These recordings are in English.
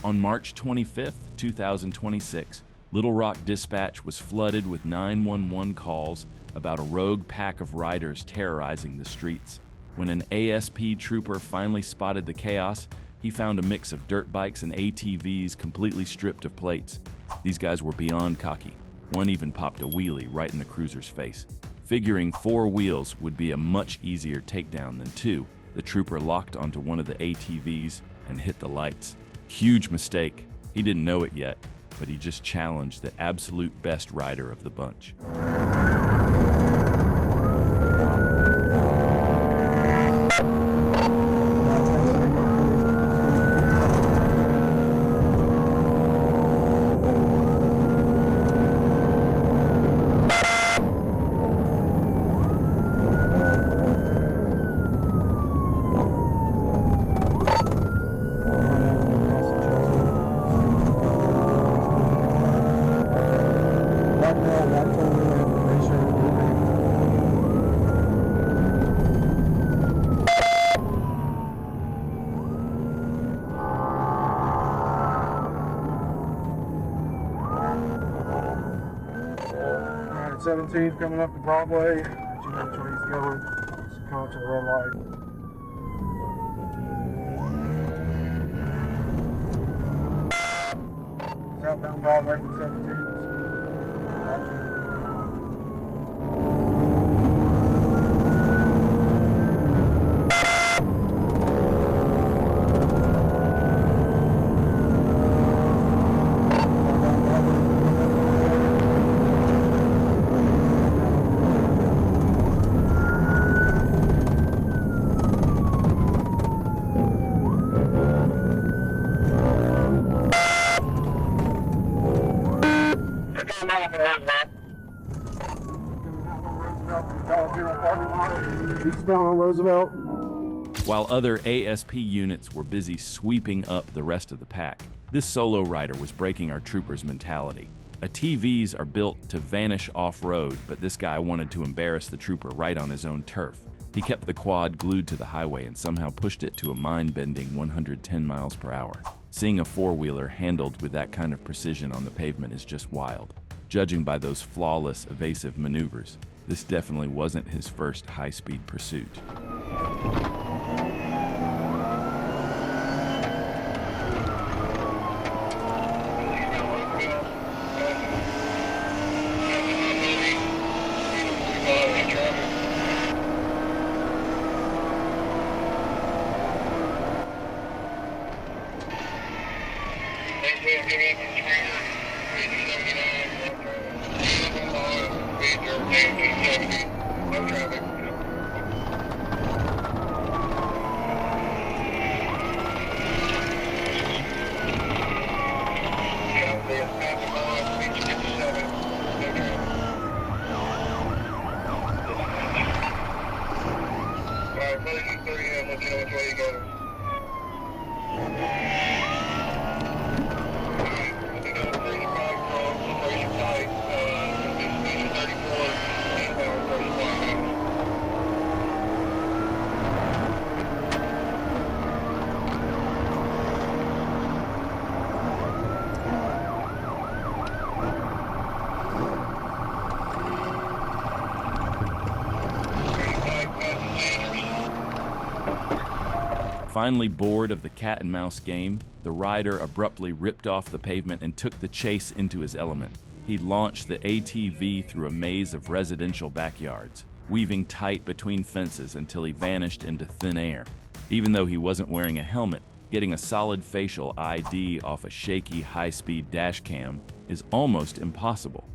On March 25, 2026, Little Rock Dispatch was flooded with 911 calls about a rogue pack of riders terrorizing the streets. When an ASP trooper finally spotted the chaos, he found a mix of dirt bikes and ATVs completely stripped of plates. These guys were beyond cocky. One even popped a wheelie right in the cruiser's face. Figuring 4 wheels would be a much easier takedown than 2, the trooper locked onto one of the ATVs and hit the lights. Huge mistake. He didn't know it yet, but he just challenged the absolute best rider of the bunch. 17th coming up to Broadway. You know which way he's going. Just come up to the red light. Southbound Broadway from 17th. Eastbound on Roosevelt. While other ASP units were busy sweeping up the rest of the pack, this solo rider was breaking our troopers' mentality. ATVs are built to vanish off-road, but this guy wanted to embarrass the trooper right on his own turf. He kept the quad glued to the highway and somehow pushed it to a mind-bending 110 miles per hour. Seeing a four-wheeler handled with that kind of precision on the pavement is just wild. Judging by those flawless, evasive maneuvers, this definitely wasn't his first high-speed pursuit. Finally bored of the cat-and-mouse game, the rider abruptly ripped off the pavement and took the chase into his element. He launched the ATV through a maze of residential backyards, weaving tight between fences until he vanished into thin air. Even though he wasn't wearing a helmet, getting a solid facial ID off a shaky high-speed dash cam is almost impossible.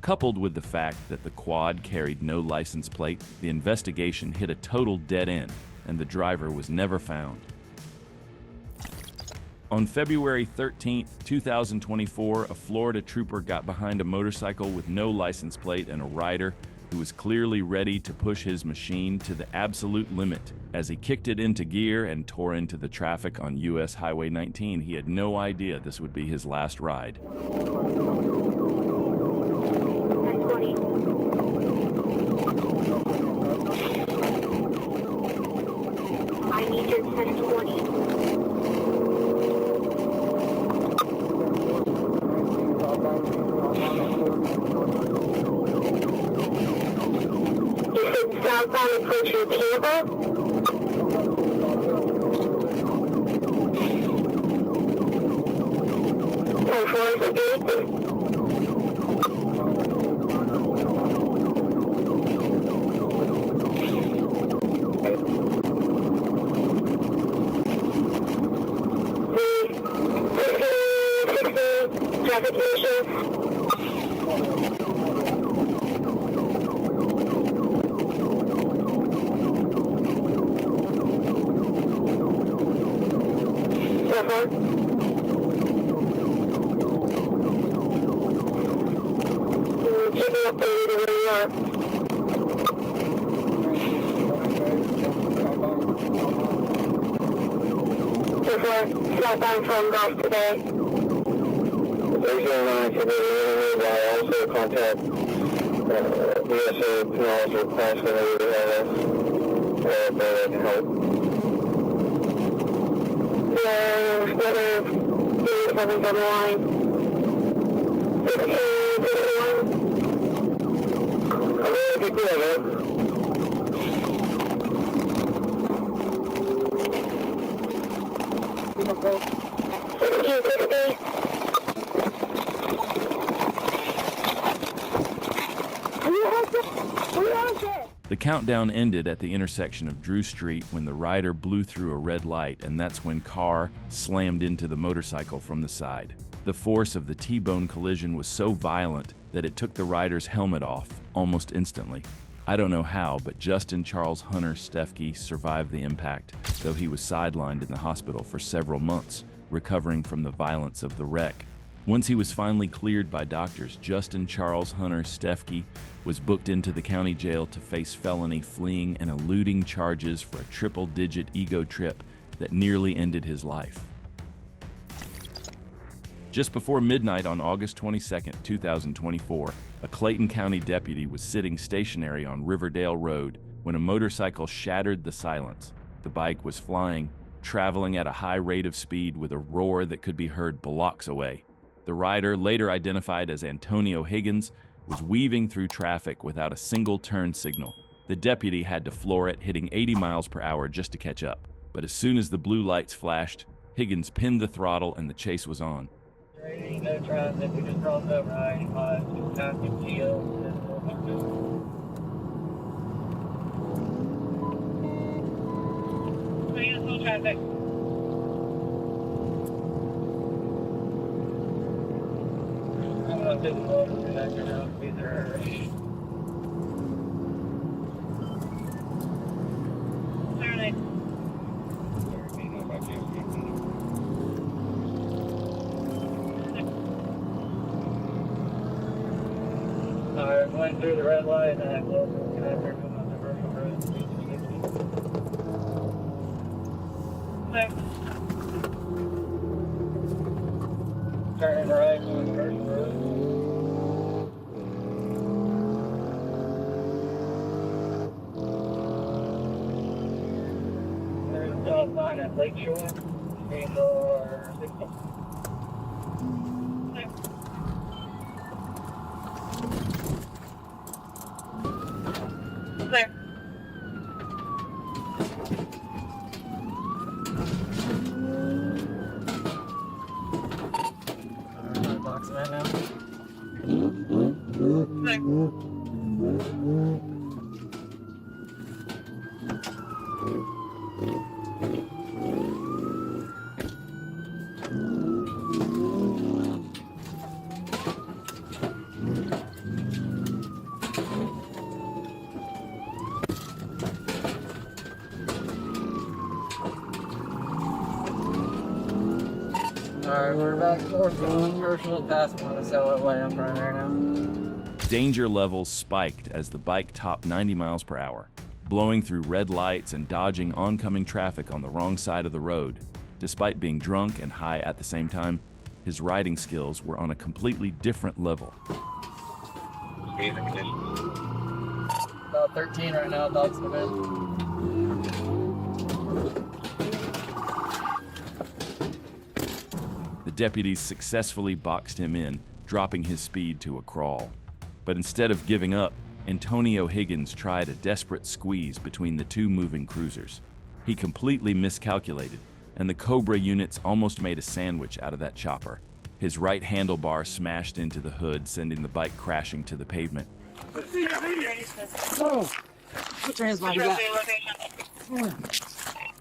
Coupled with the fact that the quad carried no license plate, the investigation hit a total dead end, and the driver was never found. On February 13, 2024, a Florida trooper got behind a motorcycle with no license plate and a rider who was clearly ready to push his machine to the absolute limit. As he kicked it into gear and tore into the traffic on US Highway 19, he had no idea this would be his last ride. I need your 1020. Traffic conditions. Keep me updated where you are. Southbound from Golf today. There's no line for the I also contact ESA Knowledge request whenever they have us. They can help. Whether something's on the line. 1551. I'm going to get it. The countdown ended at the intersection of Drew Street when the rider blew through a red light, and that's when Carr slammed into the motorcycle from the side. The force of the T-bone collision was so violent that it took the rider's helmet off almost instantly. I don't know how, but Justin Charles Hunter Stefke survived the impact, though he was sidelined in the hospital for several months, recovering from the violence of the wreck. Once he was finally cleared by doctors, Justin Charles Hunter Stefke was booked into the county jail to face felony fleeing and eluding charges for a triple-digit ego trip that nearly ended his life. Just before midnight on August 22, 2024, a Clayton County deputy was sitting stationary on Riverdale Road when a motorcycle shattered the silence. The bike was flying, traveling at a high rate of speed with a roar that could be heard blocks away. The rider, later identified as Antonio Higgins, was weaving through traffic without a single turn signal. The deputy had to floor it, hitting 80 miles per hour just to catch up. But as soon as the blue lights flashed, Higgins pinned the throttle and the chase was on. No traffic, we just crossed over I-85, just passing Geo. Full traffic. I'm not taking the over connector now, be there. Saturday. Alright, going through the red light and I close the connector going on the commercial road. Turning right on the commercial road. There's a stop sign at Lakeshore. Vehicle 60. Clear. Box him in now. Clear. Alright, we're back north on Commercial past Monticello Way. I'm right there now. Danger levels spiked as the bike topped 90 miles per hour, blowing through red lights and dodging oncoming traffic on the wrong side of the road. Despite being drunk and high at the same time, his riding skills were on a completely different level. Speed and conditions. About 13 right now, dogs in the bed. The deputies successfully boxed him in, dropping his speed to a crawl. But instead of giving up, Antonio Higgins tried a desperate squeeze between the two moving cruisers. He completely miscalculated, and the Cobra units almost made a sandwich out of that chopper. His right handlebar smashed into the hood, sending the bike crashing to the pavement. Oh, what transponder you got?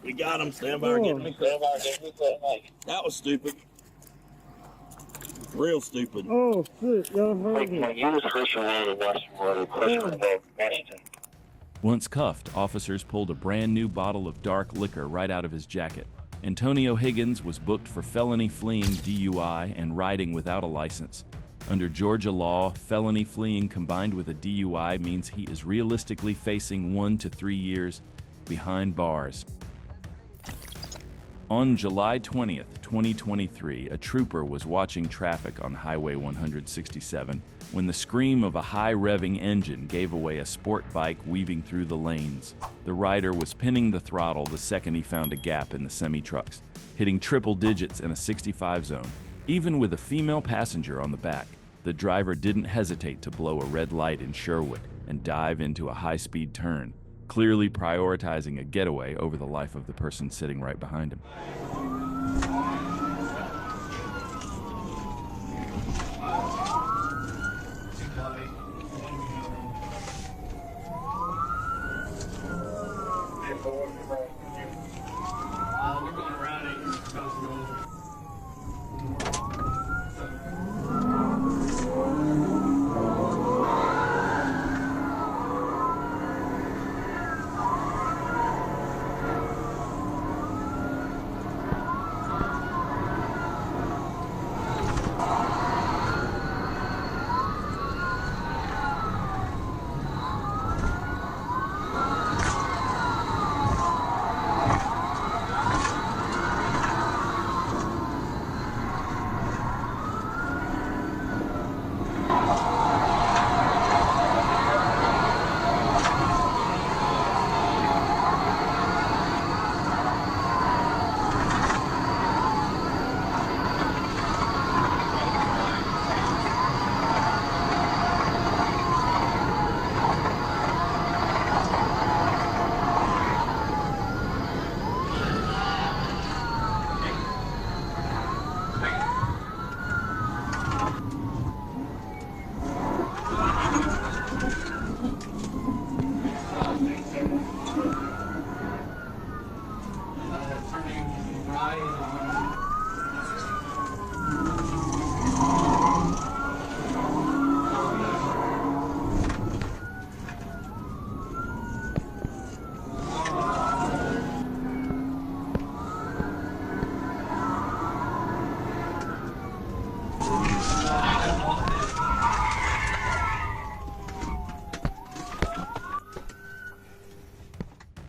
We got him. Stand by or get me. That was stupid. Real stupid. Oh, shit, y'all heard me. Once cuffed, officers pulled a brand new bottle of dark liquor right out of his jacket. Antonio Higgins was booked for felony fleeing DUI and riding without a license. Under Georgia law, felony fleeing combined with a DUI means he is realistically facing 1 to 3 years behind bars. On July 20th, 2023, a trooper was watching traffic on Highway 167 when the scream of a high-revving engine gave away a sport bike weaving through the lanes. The rider was pinning the throttle the second he found a gap in the semi-trucks, hitting triple digits in a 65 zone. Even with a female passenger on the back, the driver didn't hesitate to blow a red light in Sherwood and dive into a high-speed turn, clearly prioritizing a getaway over the life of the person sitting right behind him.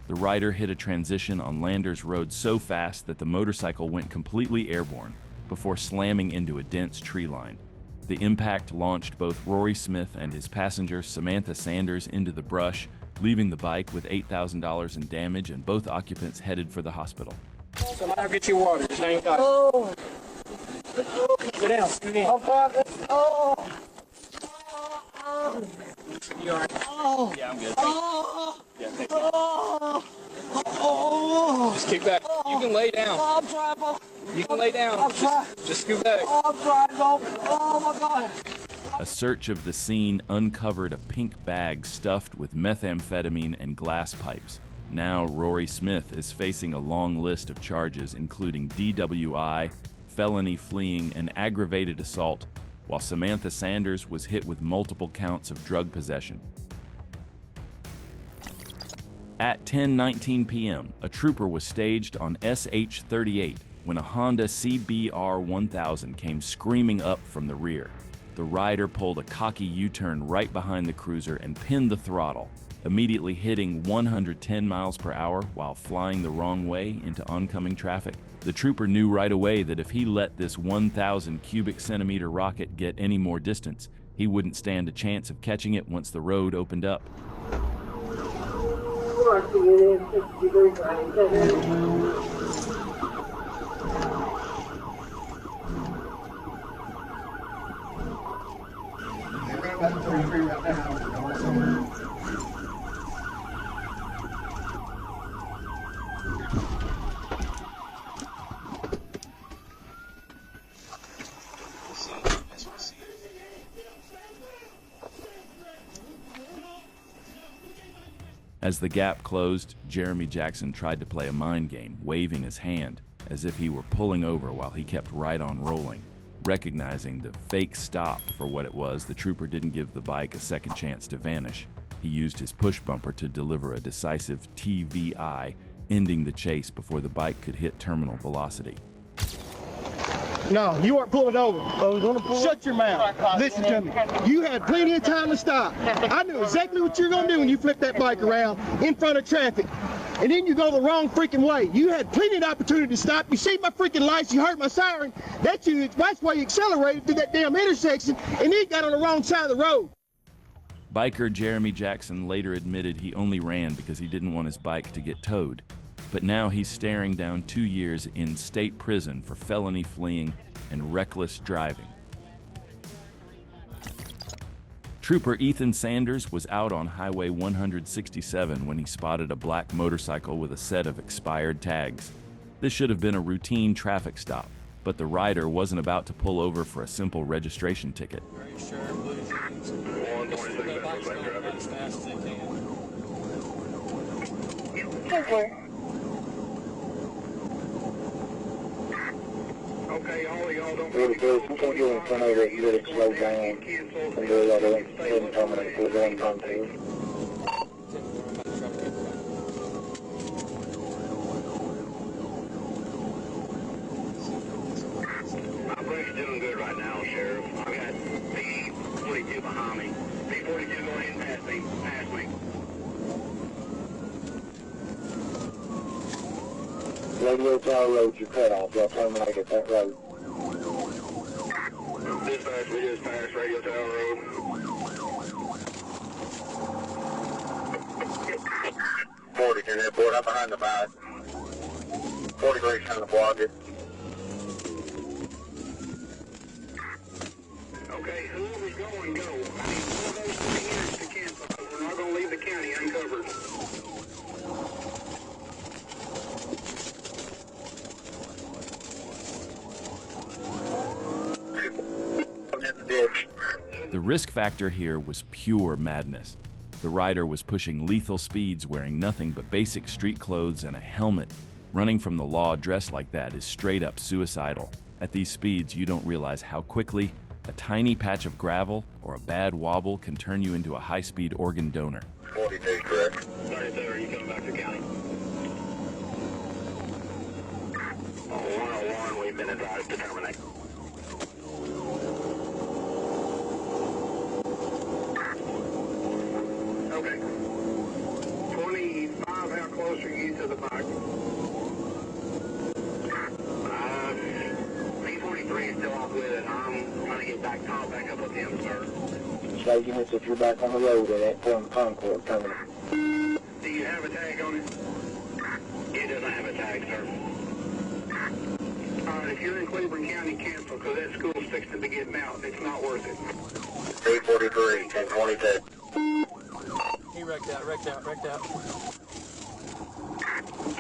The rider hit a transition on Landers Road so fast that the motorcycle went completely airborne before slamming into a dense tree line. The impact launched both Rory Smith and his passenger Samantha Sanders into the brush, leaving the bike with $8,000 in damage, and both occupants headed for the hospital. Somebody get you water. This ain't got Oh, Go down. Go down. oh, fuck. Oh, You all right? oh, Yeah, I'm good. oh, Yeah, thank you. oh, oh, Just kick back. You can lay down. I'm trying, bro. You can lay down. I'm trying. Just scoot back. I'm trying, bro. Oh my God. A search of the scene uncovered a pink bag stuffed with methamphetamine and glass pipes. Now, Rory Smith is facing a long list of charges, including DWI, felony fleeing, and aggravated assault, while Samantha Sanders was hit with multiple counts of drug possession. At 10:19 p.m., a trooper was staged on SH-38 when a Honda CBR 1000 came screaming up from the rear. The rider pulled a cocky U-turn right behind the cruiser and pinned the throttle, immediately hitting 110 miles per hour while flying the wrong way into oncoming traffic. The trooper knew right away that if he let this 1,000 cubic centimeter rocket get any more distance, he wouldn't stand a chance of catching it once the road opened up. As the gap closed, Jeremy Jackson tried to play a mind game, waving his hand as if he were pulling over while he kept right on rolling. Recognizing the fake stop for what it was, the trooper didn't give the bike a second chance to vanish. He used his push bumper to deliver a decisive TVI, ending the chase before the bike could hit terminal velocity. No, you weren't pulling over. Shut your mouth. Listen to me. You had plenty of time to stop. I knew exactly what you were going to do when you flipped that bike around in front of traffic. And then you go the wrong freaking way. You had plenty of opportunity to stop. You see my freaking lights, you heard my siren. That's why you accelerated through that damn intersection and then got on the wrong side of the road. Biker Jeremy Jackson later admitted he only ran because he didn't want his bike to get towed. But now he's staring down 2 years in state prison for felony fleeing and reckless driving. Trooper Ethan Sanders was out on Highway 167 when he spotted a black motorcycle with a set of expired tags. This should have been a routine traffic stop, but the rider wasn't about to pull over for a simple registration ticket. Very sure blue jeans. The bike's going as fast as it can. Okay, all of y'all don't really good. Sometimes you want to turn over, you really slow down and do a lot of hidden terminate for going contour. My brake's doing good right now, Sheriff. I got P42 behind me. P42 going in past me. Radio Tower Road, you're cut off. Y'all terminate at that road. Dispatch, we just passed Radio Tower Road. 40 to airport, I'm behind the bike. 43 trying to block it. Okay, whoever's going, go. I need one of those 3 units to cancel. We're not going to leave the county uncovered. The risk factor here was pure madness. The rider was pushing lethal speeds wearing nothing but basic street clothes and a helmet. Running from the law dressed like that is straight up suicidal. At these speeds, you don't realize how quickly a tiny patch of gravel or a bad wobble can turn you into a high-speed organ donor. 42 correct. 37, are you coming back to county? 101, we've been advised to terminate. Okay. 25, how close are you to the bike? P43 is still off with it. I'm trying to get back up with him, sir. Say units if you're back on the road at that point Concord terminal. Do you have a tag on it? It doesn't have a tag, sir. Alright, if you're in Cleveland County, cancel, because that school's fixing to get out. It's not worth it. P43, 1022. He wrecked out.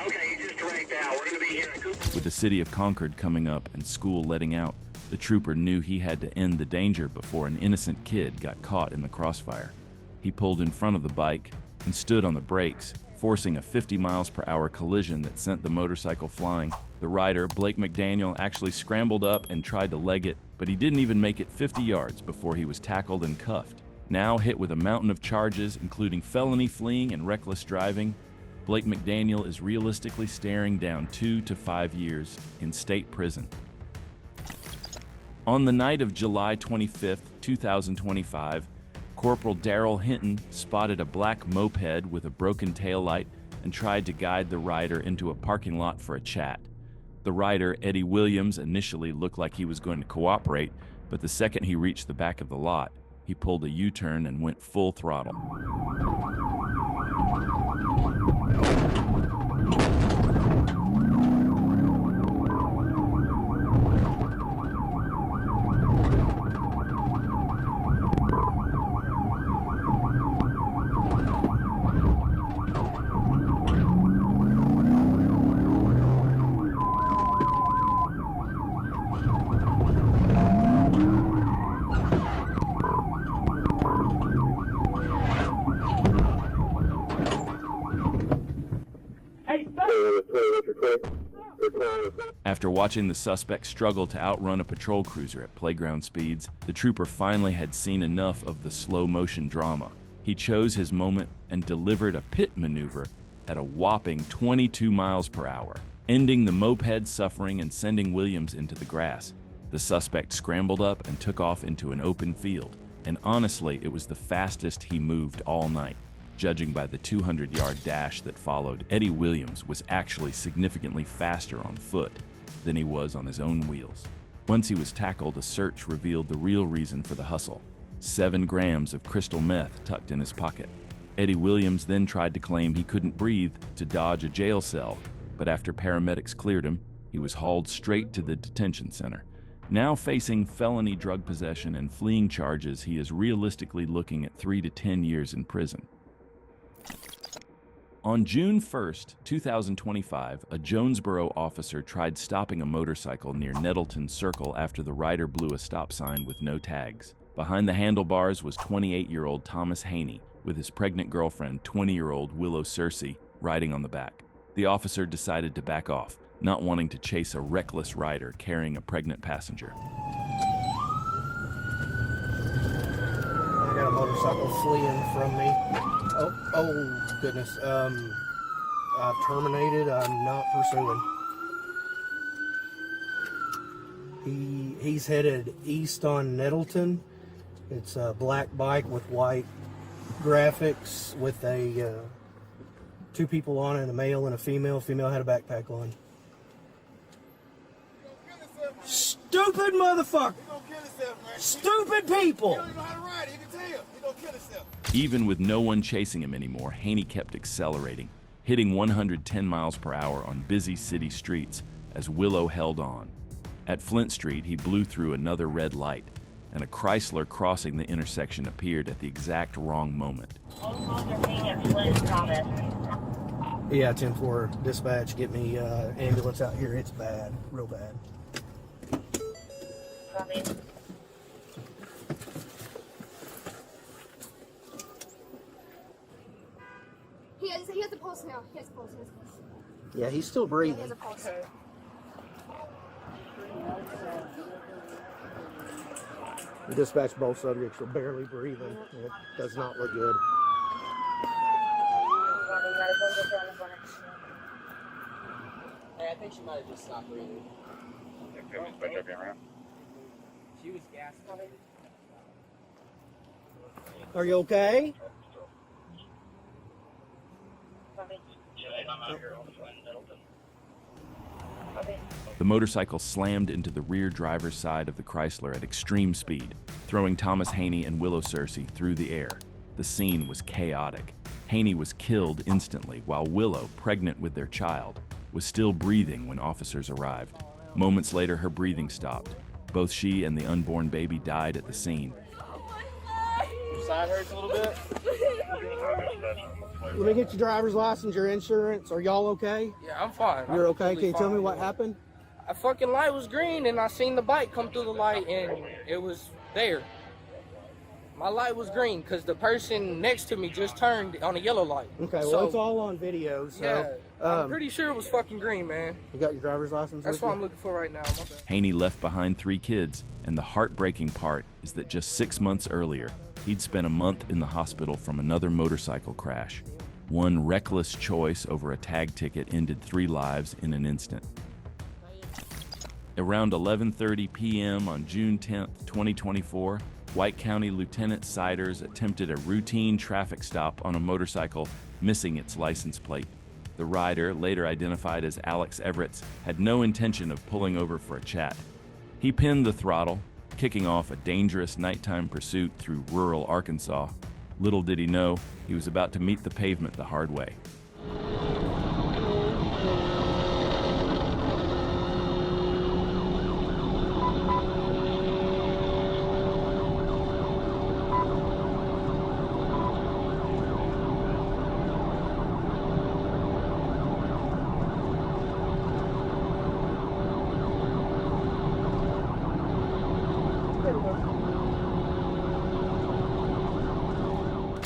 Okay, you just wrecked out. We're going to be here at Cooper. With the city of Concord coming up and school letting out, the trooper knew he had to end the danger before an innocent kid got caught in the crossfire. He pulled in front of the bike and stood on the brakes, forcing a 50 miles per hour collision that sent the motorcycle flying. The rider, Blake McDaniel, actually scrambled up and tried to leg it, but he didn't even make it 50 yards before he was tackled and cuffed. Now hit with a mountain of charges, including felony fleeing and reckless driving, Blake McDaniel is realistically staring down 2 to 5 years in state prison. On the night of July 25, 2025, Corporal Darrell Hinton spotted a black moped with a broken taillight and tried to guide the rider into a parking lot for a chat. The rider, Eddie Williams, initially looked like he was going to cooperate, but the second he reached the back of the lot, he pulled a U-turn and went full throttle. After watching the suspect struggle to outrun a patrol cruiser at playground speeds, the trooper finally had seen enough of the slow-motion drama. He chose his moment and delivered a pit maneuver at a whopping 22 miles per hour, ending the moped's suffering and sending Williams into the grass. The suspect scrambled up and took off into an open field, and honestly, it was the fastest he moved all night. Judging by the 200-yard dash that followed, Eddie Williams was actually significantly faster on foot than he was on his own wheels. Once he was tackled, a search revealed the real reason for the hustle: 7 grams of crystal meth tucked in his pocket. Eddie Williams then tried to claim he couldn't breathe to dodge a jail cell, but after paramedics cleared him, he was hauled straight to the detention center. Now facing felony drug possession and fleeing charges, he is realistically looking at 3 to 10 years in prison. On June 1st, 2025, a Jonesboro officer tried stopping a motorcycle near Nettleton Circle after the rider blew a stop sign with no tags. Behind the handlebars was 28-year-old Thomas Haney, with his pregnant girlfriend, 20-year-old Willow Searcy, riding on the back. The officer decided to back off, not wanting to chase a reckless rider carrying a pregnant passenger. I got a motorcycle fleeing from me. Oh goodness. I've terminated. I'm not pursuing. He's headed east on Nettleton. It's a black bike with white graphics with a 2 people on it, a male and a female. Female had a backpack on. Stupid motherfucker! Stupid people! Even with no one chasing him anymore, Haney kept accelerating, hitting 110 miles per hour on busy city streets as Willow held on. At Flint Street, he blew through another red light, and a Chrysler crossing the intersection appeared at the exact wrong moment. Yeah, 10-4 dispatch, get me ambulance out here. It's bad, real bad. He has a pulse now. He has a pulse. Yeah, he's still breathing. He has a pulse. Dispatch, both subjects are barely breathing. It does not look good. Hey, I think she might have just stopped breathing. She was gasping. Are you okay? The motorcycle slammed into the rear driver's side of the Chrysler at extreme speed, throwing Thomas Haney and Willow Searcy through the air. The scene was chaotic. Haney was killed instantly, while Willow, pregnant with their child, was still breathing when officers arrived. Moments later, her breathing stopped. Both she and the unborn baby died at the scene. Your side hurts a little bit? Let me get your driver's license, your insurance. Are y'all okay? Yeah, I'm fine. You're okay? Can you tell me what happened? A fucking light was green and I seen the bike come through the light and it was there. My light was green because the person next to me just turned on a yellow light. Okay, well, so, it's all on video, so... Yeah, I'm pretty sure it was fucking green, man. You got your driver's license? That's what I'm looking for right now. My bad. Haney left behind 3 kids, and the heartbreaking part is that just 6 months earlier, he'd spent a month in the hospital from another motorcycle crash. One reckless choice over a tag ticket ended 3 lives in an instant. Around 11:30 p.m. on June 10, 2024, White County Lieutenant Siders attempted a routine traffic stop on a motorcycle, missing its license plate. The rider, later identified as Alex Everett, had no intention of pulling over for a chat. He pinned the throttle, kicking off a dangerous nighttime pursuit through rural Arkansas. Little did he know, he was about to meet the pavement the hard way.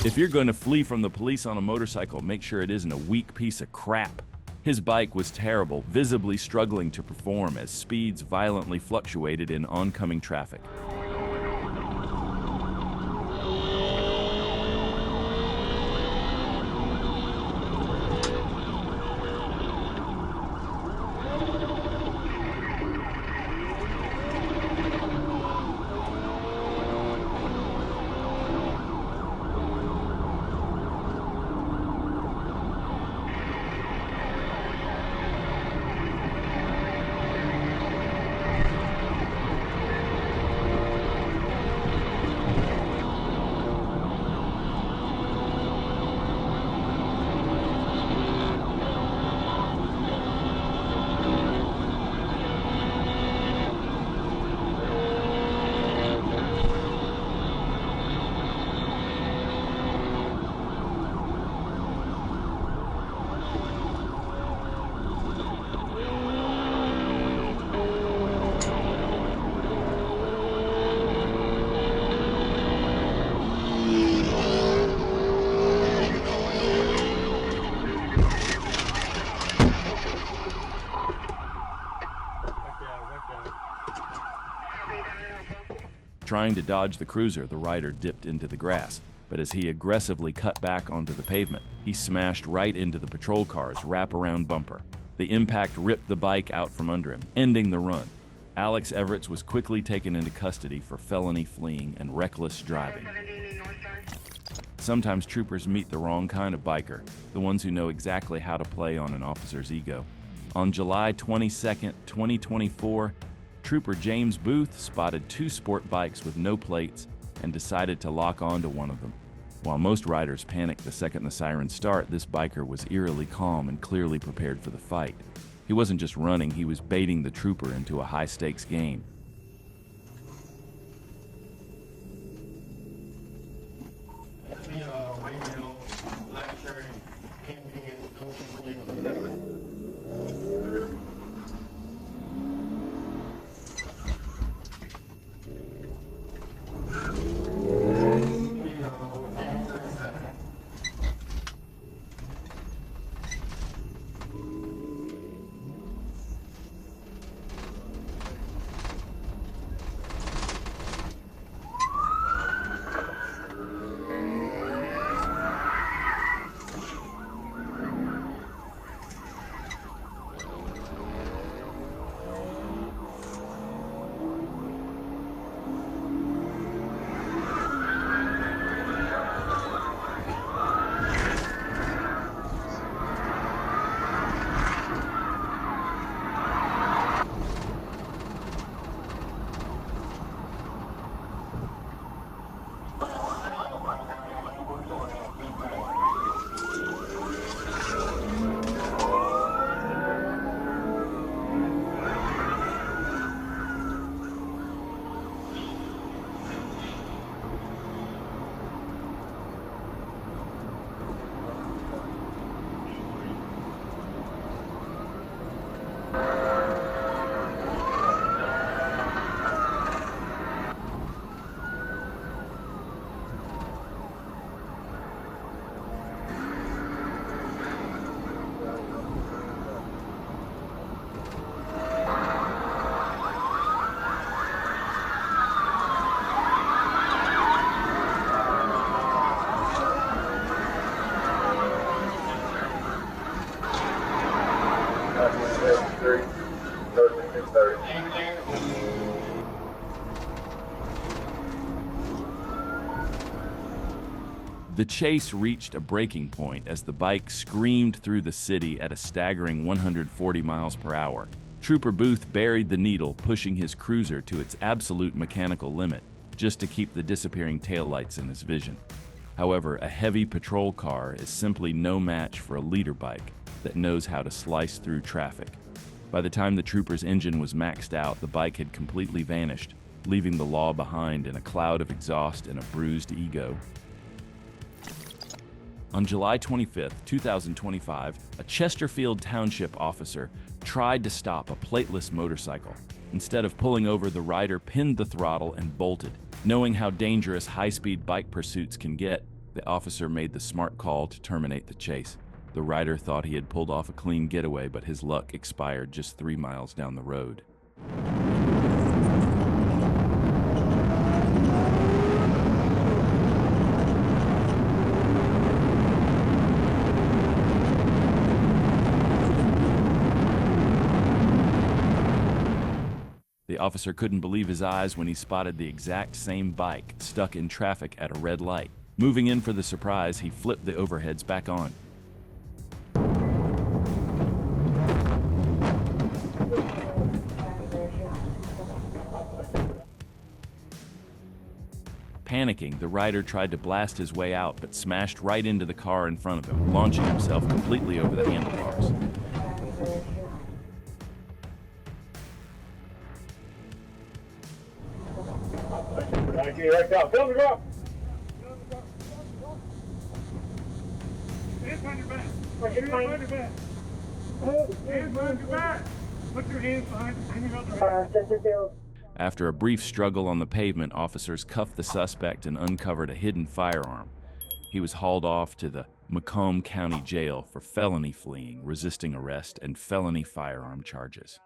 If you're going to flee from the police on a motorcycle, make sure it isn't a weak piece of crap. His bike was terrible, visibly struggling to perform as speeds violently fluctuated in oncoming traffic. Trying to dodge the cruiser, the rider dipped into the grass, but as he aggressively cut back onto the pavement, he smashed right into the patrol car's wraparound bumper. The impact ripped the bike out from under him, ending the run. Alex Everett was quickly taken into custody for felony fleeing and reckless driving. Sometimes troopers meet the wrong kind of biker, the ones who know exactly how to play on an officer's ego. On July 22, 2024, Trooper James Booth spotted two sport bikes with no plates and decided to lock onto one of them. While most riders panic the second the sirens start, this biker was eerily calm and clearly prepared for the fight. He wasn't just running, he was baiting the trooper into a high-stakes game. The chase reached a breaking point as the bike screamed through the city at a staggering 140 miles per hour. Trooper Booth buried the needle, pushing his cruiser to its absolute mechanical limit, just to keep the disappearing taillights in his vision. However, a heavy patrol car is simply no match for a leader bike that knows how to slice through traffic. By the time the trooper's engine was maxed out, the bike had completely vanished, leaving the law behind in a cloud of exhaust and a bruised ego. On July 25, 2025, a Chesterfield Township officer tried to stop a plateless motorcycle. Instead of pulling over, the rider pinned the throttle and bolted. Knowing how dangerous high-speed bike pursuits can get, the officer made the smart call to terminate the chase. The rider thought he had pulled off a clean getaway, but his luck expired just 3 miles down the road. The officer couldn't believe his eyes when he spotted the exact same bike stuck in traffic at a red light. Moving in for the surprise, he flipped the overheads back on. Panicking, the rider tried to blast his way out, but smashed right into the car in front of him, launching himself completely over the handlebars. Right now. Fill the up. Hands behind your back. Hands behind your back. Hands behind your back. Put your hands behind your back. After a brief struggle on the pavement, officers cuffed the suspect and uncovered a hidden firearm. He was hauled off to the Macomb County Jail for felony fleeing, resisting arrest, and felony firearm charges.